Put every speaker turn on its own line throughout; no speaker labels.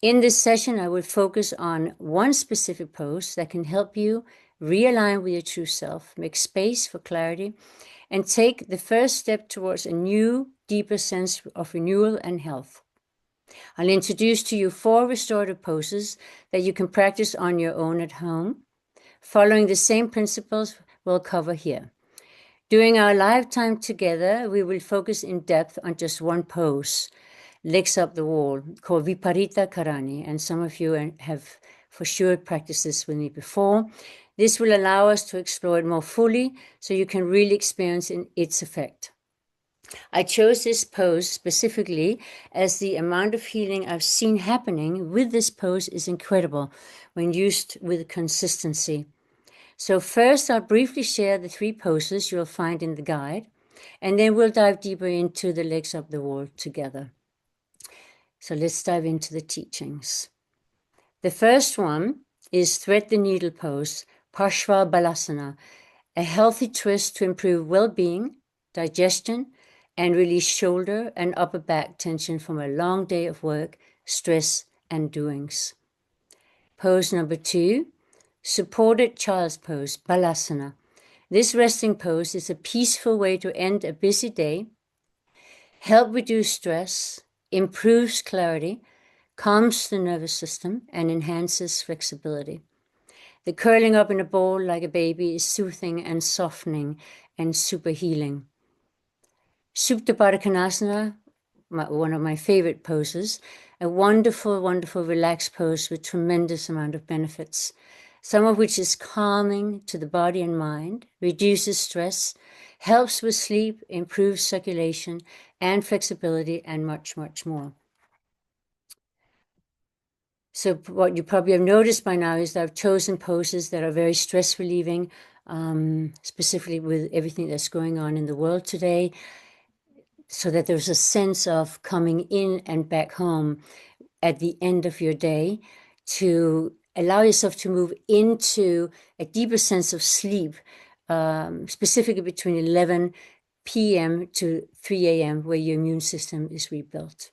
In this session, I will focus on one specific pose that can help you realign with your true self, make space for clarity, and take the first step towards a new, deeper sense of renewal and health. I'll introduce to you 4 restorative poses that you can practice on your own at home, following the same principles we'll cover here. During our lifetime together, we will focus in depth on just one pose, legs up the wall, called Viparita Karani, and some of you have for sure practiced this with me before. This will allow us to explore it more fully so you can really experience its effect. I chose this pose specifically as the amount of healing I've seen happening with this pose is incredible when used with consistency. So first, I'll briefly share the 3 poses you'll find in the guide, and then we'll dive deeper into the legs up the wall together. So let's dive into the teachings. The first one is thread the needle pose, Parshva Balasana, a healthy twist to improve well-being, digestion, and release shoulder and upper back tension from a long day of work, stress, and doings. Pose number 2, supported child's pose, Balasana. This resting pose is a peaceful way to end a busy day, help reduce stress, improves clarity, calms the nervous system, and enhances flexibility. The curling up in a ball like a baby is soothing and softening and super healing. Supta Baddha Konasana, one of my favorite poses, a wonderful, wonderful relaxed pose with tremendous amount of benefits, some of which is calming to the body and mind, reduces stress, helps with sleep, improves circulation and flexibility, and much, much more. So what you probably have noticed by now is that I've chosen poses that are very stress relieving, specifically with everything that's going on in the world today, so that there's a sense of coming in and back home at the end of your day to allow yourself to move into a deeper sense of sleep, specifically between 11 p.m. to 3 a.m., where your immune system is rebuilt.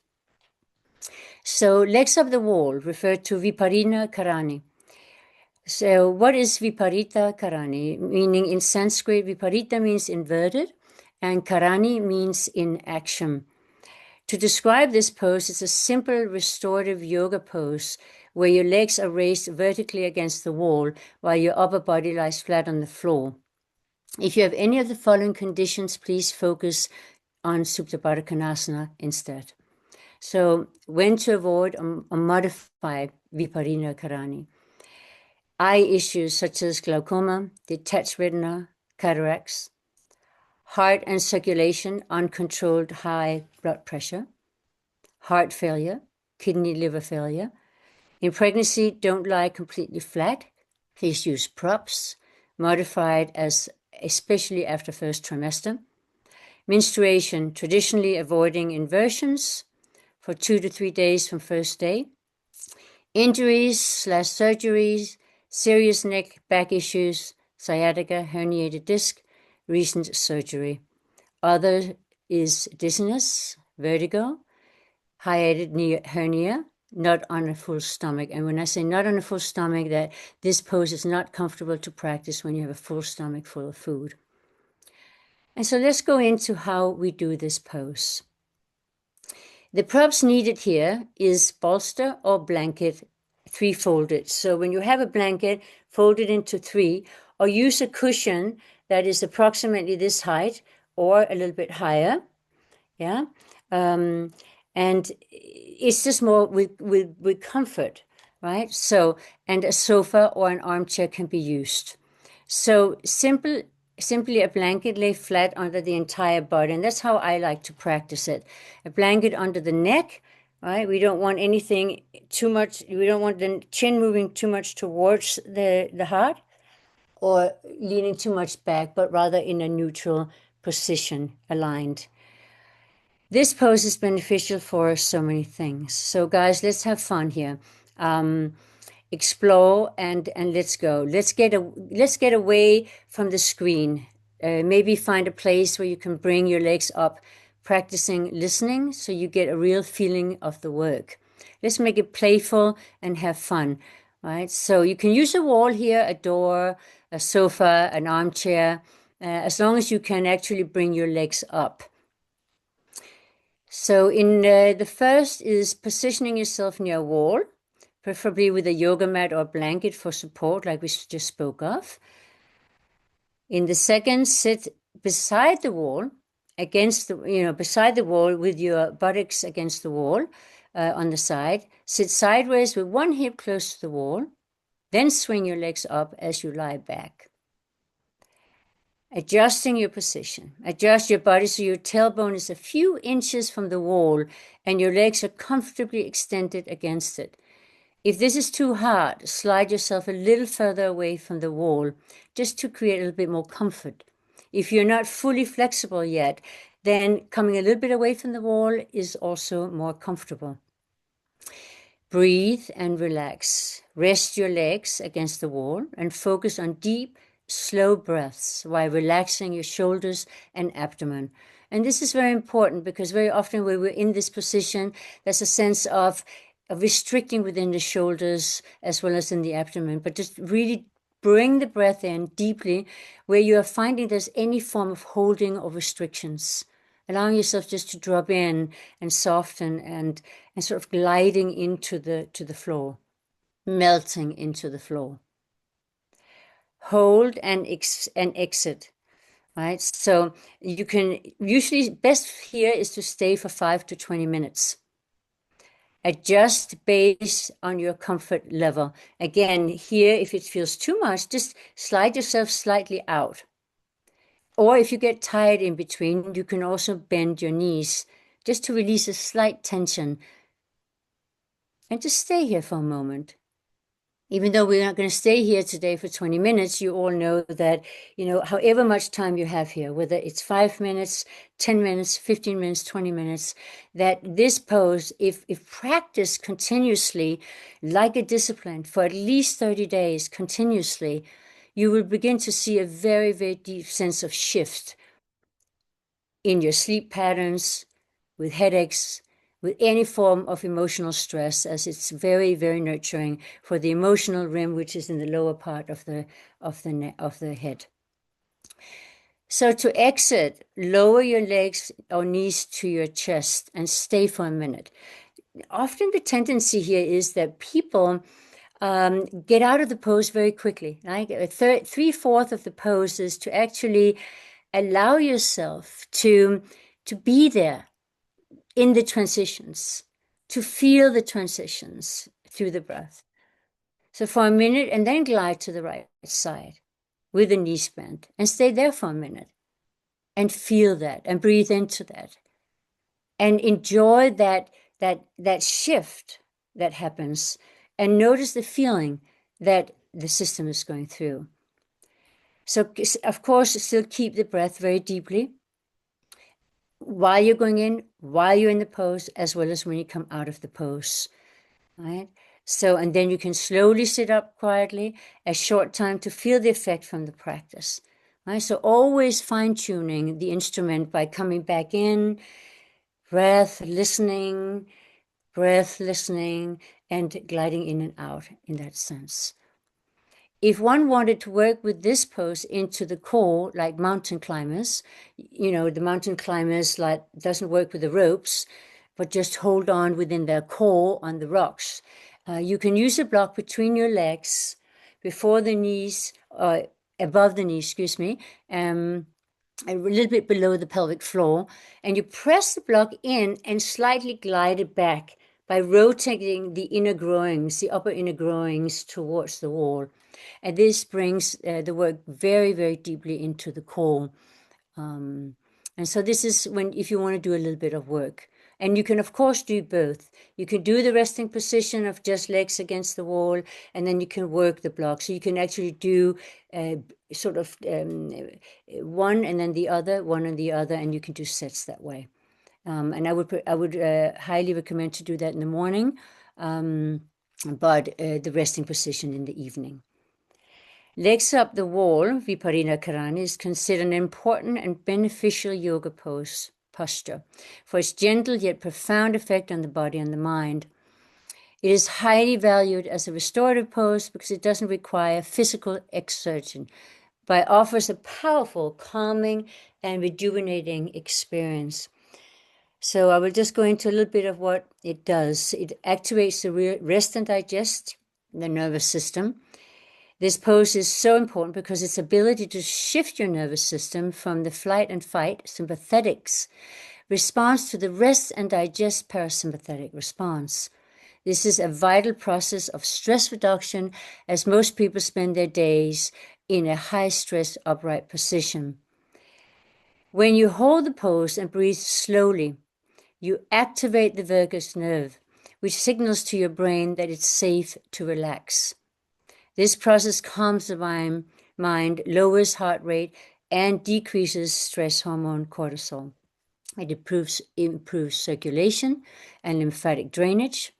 So legs up the wall refer to Viparita Karani. So what is Viparita Karani? Meaning in Sanskrit, Viparita means inverted, and Karani means in action. To describe this pose, it's a simple restorative yoga pose where your legs are raised vertically against the wall while your upper body lies flat on the floor. If you have any of the following conditions, please focus on Supta Baddha Konasana instead. So when to avoid or modify Viparita Karani. Eye issues such as glaucoma, detached retina, cataracts, heart and circulation, uncontrolled high blood pressure, heart failure, kidney liver failure. In pregnancy, don't lie completely flat. Please use props, modified as especially after first trimester. Menstruation, traditionally avoiding inversions for 2 to 3 days from first day. Injuries/surgeries, serious neck, back issues, sciatica, herniated disc, recent surgery. Other is dizziness, vertigo, hiatal hernia, not on a full stomach. And when I say not on a full stomach, that this pose is not comfortable to practice when you have a full stomach full of food. And so let's go into how we do this pose. The props needed here is bolster or blanket, 3-folded. So when you have a blanket, fold it into 3, or use a cushion that is approximately this height or a little bit higher. Yeah. And it's just more with comfort, right? So, and a sofa or an armchair can be used. So simply a blanket lay flat under the entire body, and that's how I like to practice it. A blanket under the neck, right? We don't want anything too much. We don't want the chin moving too much towards the heart or leaning too much back, but rather in a neutral position, aligned. This pose is beneficial for so many things. So guys, let's have fun here. Explore and let's go. Let's get away from the screen. Maybe find a place where you can bring your legs up, practicing listening so you get a real feeling of the work. Let's make it playful and have fun, right? So you can use a wall here, a door, a sofa, an armchair, as long as you can actually bring your legs up. So in the first is positioning yourself near a wall, preferably with a yoga mat or blanket for support, like we just spoke of. In the second, sit beside the wall, beside the wall with your buttocks against the wall on the side. Sit sideways with one hip close to the wall. Then swing your legs up as you lie back. Adjusting your position. Adjust your body so your tailbone is a few inches from the wall and your legs are comfortably extended against it. If this is too hard, slide yourself a little further away from the wall just to create a little bit more comfort. If you're not fully flexible yet, then coming a little bit away from the wall is also more comfortable. Breathe and relax. Rest your legs against the wall and focus on deep, slow breaths while relaxing your shoulders and abdomen. And this is very important because very often when we're in this position, there's a sense of restricting within the shoulders as well as in the abdomen, but just really bring the breath in deeply where you are finding there's any form of holding or restrictions, allowing yourself just to drop in and soften and sort of gliding into the floor, melting into the floor. Hold and exit, right? So you can usually best here is to stay for 5 to 20 minutes. Adjust based on your comfort level. Again, here, if it feels too much, just slide yourself slightly out. Or if you get tired in between, you can also bend your knees just to release a slight tension. And just stay here for a moment. Even though we're not going to stay here today for 20 minutes, you all know that, however much time you have here, whether it's 5 minutes, 10 minutes, 15 minutes, 20 minutes, that this pose, if practiced continuously, like a discipline for at least 30 days continuously, you will begin to see a very, very deep sense of shift in your sleep patterns, with headaches, with any form of emotional stress, as it's very, very nurturing for the emotional rim, which is in the lower part of the head. So to exit, lower your legs or knees to your chest and stay for a minute. Often the tendency here is that people get out of the pose very quickly. Right? 3/4 of the pose is to actually allow yourself to be there in the transitions, to feel the transitions through the breath. So for a minute, and then glide to the right side with the knees bent and stay there for a minute and feel that and breathe into that and enjoy that shift that happens and notice the feeling that the system is going through. So of course, still keep the breath very deeply while you're going in, while you're in the pose, as well as when you come out of the pose, right? So, and then you can slowly sit up quietly, a short time to feel the effect from the practice, right? So always fine-tuning the instrument by coming back in, breath, listening, and gliding in and out in that sense. If one wanted to work with this pose into the core, like mountain climbers, the mountain climbers like doesn't work with the ropes, but just hold on within their core on the rocks. You can use a block between your legs, before the knees, above the knees, a little bit below the pelvic floor, and you press the block in and slightly glide it back by rotating the inner groins, the upper inner groins towards the wall. And this brings the work very, very deeply into the core. And so this is if you want to do a little bit of work. And you can, of course, do both. You can do the resting position of just legs against the wall, and then you can work the block. So you can actually do one and then the other, one and the other, and you can do sets that way. And I would highly recommend to do that in the morning, but the resting position in the evening. Legs up the wall, Viparita Karani, is considered an important and beneficial yoga posture for its gentle yet profound effect on the body and the mind. It is highly valued as a restorative pose because it doesn't require physical exertion, but offers a powerful, calming, and rejuvenating experience. So I will just go into a little bit of what it does. It activates the rest and digest, the nervous system. This pose is so important because its ability to shift your nervous system from the flight and fight sympathetics response to the rest and digest parasympathetic response. This is a vital process of stress reduction, as most people spend their days in a high-stress upright position. When you hold the pose and breathe slowly, you activate the vagus nerve, which signals to your brain that it's safe to relax. This process calms the mind, lowers heart rate, and decreases stress hormone cortisol. It improves circulation and lymphatic drainage.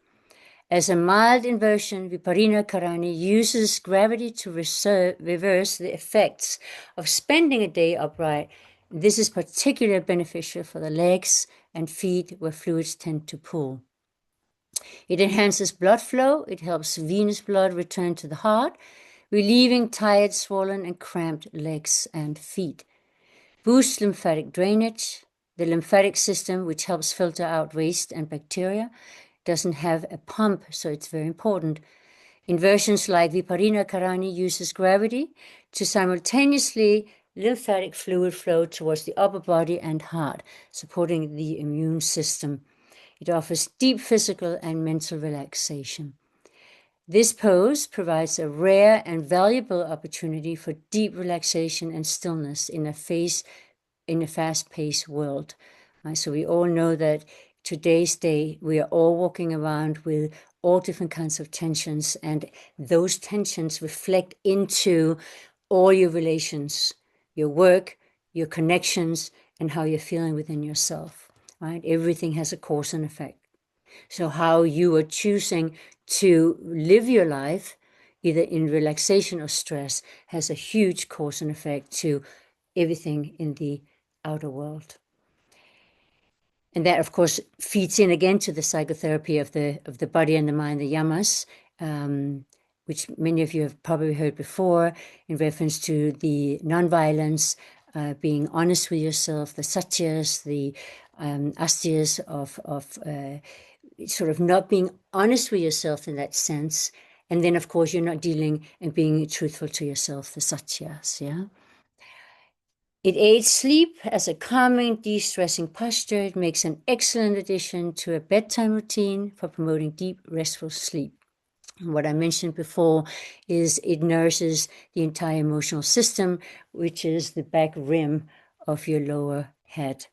As a mild inversion, Viparita Karani uses gravity to reverse the effects of spending a day upright. This is particularly beneficial for the legs and feet where fluids tend to pool. It enhances blood flow. It helps venous blood return to the heart, relieving tired, swollen, and cramped legs and feet. Boosts lymphatic drainage. The lymphatic system, which helps filter out waste and bacteria, doesn't have a pump, so it's very important. Inversions like Viparita Karani uses gravity to simultaneously lymphatic fluid flow towards the upper body and heart, supporting the immune system. It offers deep physical and mental relaxation. This pose provides a rare and valuable opportunity for deep relaxation and stillness in a fast-paced world. So we all know that today's day, we are all walking around with all different kinds of tensions, and those tensions reflect into all your relations, your work, your connections, and how you're feeling within yourself, right? Everything has a cause and effect. So how you are choosing to live your life, either in relaxation or stress, has a huge cause and effect to everything in the outer world. And that, of course, feeds in again to the psychotherapy of the body and the mind, the yamas, which many of you have probably heard before in reference to the nonviolence, being honest with yourself, the satyas, the astyas of sort of not being honest with yourself in that sense. And then, of course, you're not dealing and being truthful to yourself, the satyas, yeah? It aids sleep as a calming, de-stressing posture. It makes an excellent addition to a bedtime routine for promoting deep, restful sleep. And what I mentioned before is it nourishes the entire emotional system, which is the back rim of your lower head.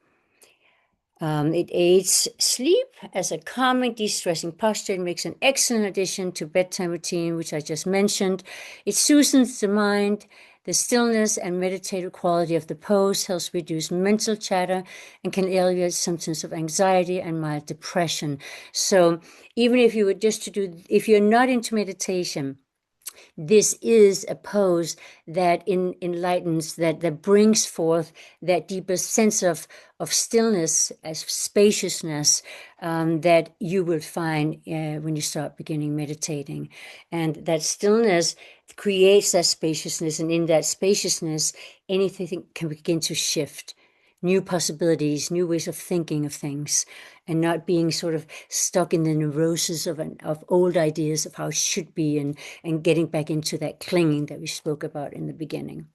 It aids sleep as a calming, de-stressing posture. It makes an excellent addition to bedtime routine, which I just mentioned. It soothes the mind. The stillness and meditative quality of the pose helps reduce mental chatter and can alleviate symptoms of anxiety and mild depression. So even if you were just to do, if you're not into meditation, this is a pose that enlightens, that brings forth that deeper sense of stillness, as spaciousness, that you will find when you start beginning meditating. And that stillness creates that spaciousness, and in that spaciousness, anything can begin to shift. New possibilities, new ways of thinking of things, and not being sort of stuck in the neurosis of old ideas of how it should be, and getting back into that clinging that we spoke about in the beginning.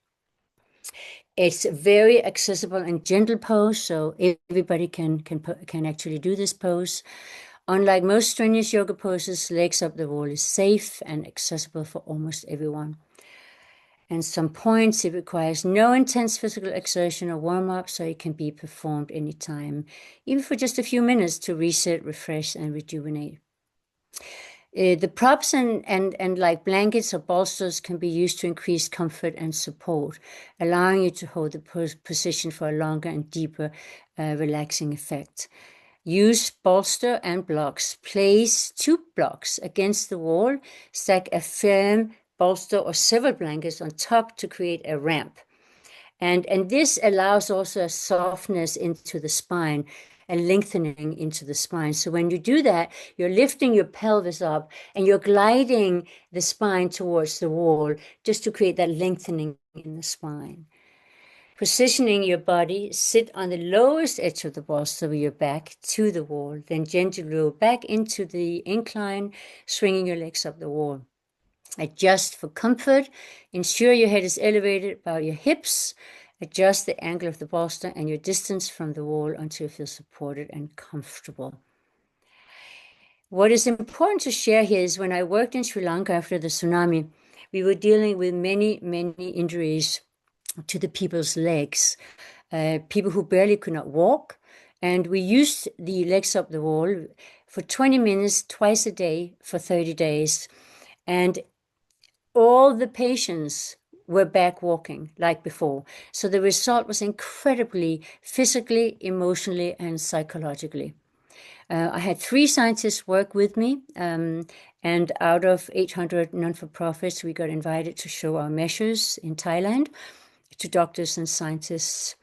It's a very accessible and gentle pose, so everybody can actually do this pose. Unlike most strenuous yoga poses, legs up the wall is safe and accessible for almost everyone. And some points, it requires no intense physical exertion or warm-up, so it can be performed anytime, even for just a few minutes to reset, refresh, and rejuvenate. The props and like blankets or bolsters can be used to increase comfort and support, allowing you to hold the position for a longer and deeper relaxing effect. Use bolster and blocks. Place 2 blocks against the wall. Stack a firm bolster or several blankets on top to create a ramp. And this allows also a softness into the spine, a lengthening into the spine. So when you do that, you're lifting your pelvis up and you're gliding the spine towards the wall just to create that lengthening in the spine. Positioning your body, sit on the lowest edge of the bolster with your back to the wall, then gently roll back into the incline, swinging your legs up the wall. Adjust for comfort. Ensure your head is elevated about your hips. Adjust the angle of the bolster and your distance from the wall until you feel supported and comfortable. What is important to share here is when I worked in Sri Lanka after the tsunami, we were dealing with many, many injuries to the people's legs, people who barely could not walk. And we used the legs up the wall for 20 minutes twice a day for 30 days. And all the patients were back walking like before. So the result was incredibly physically, emotionally, and psychologically. I had 3 scientists work with me, and out of 800 non-for-profits, we got invited to show our measures in Thailand to doctors and scientists.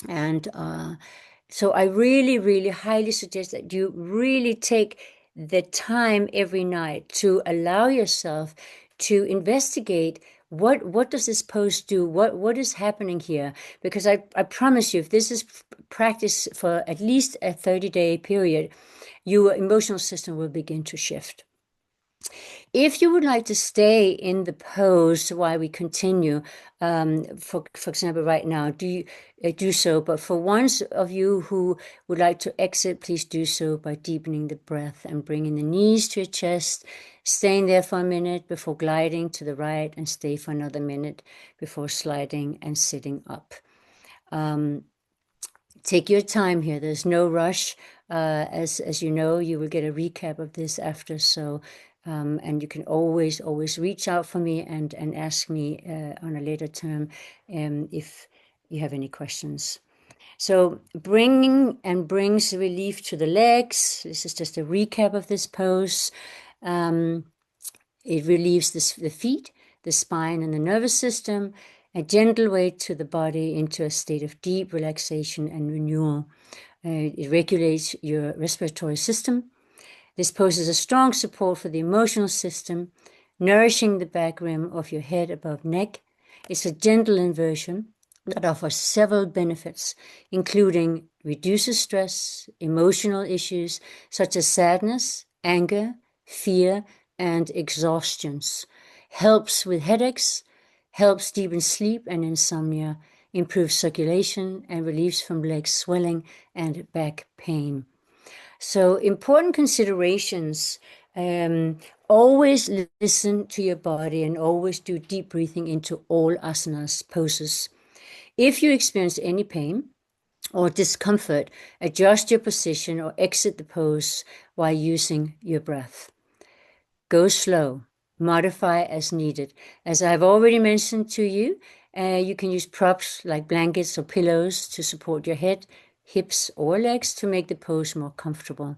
And so I really, really highly suggest that you really take the time every night to allow yourself to investigate what does this pose do? What is happening here? Because I promise you, if this is practice for at least a 30-day period, your emotional system will begin to shift. If you would like to stay in the pose while we continue, for example, right now, do so. But for ones of you who would like to exit, please do so by deepening the breath and bringing the knees to your chest, staying there for a minute before gliding to the right, and stay for another minute before sliding and sitting up. Take your time here. There's no rush. As you know, you will get a recap of this after. So, and you can always reach out for me and ask me on a later term if you have any questions. So brings relief to the legs. This is just a recap of this pose. It relieves the feet, the spine, and the nervous system, a gentle weight to the body into a state of deep relaxation and renewal. It regulates your respiratory system. This poses a strong support for the emotional system, nourishing the back rim of your head above neck. It's a gentle inversion that offers several benefits, including reduces stress, emotional issues such as sadness, anger, fear, and exhaustions, helps with headaches, helps deepen sleep and insomnia, improves circulation, and relieves from leg swelling and back pain. So important considerations. Always listen to your body and always do deep breathing into all asanas poses. If you experience any pain or discomfort, adjust your position or exit the pose while using your breath. Go slow, modify as needed. As I've already mentioned to you, you can use props like blankets or pillows to support your head, hips, or legs to make the pose more comfortable.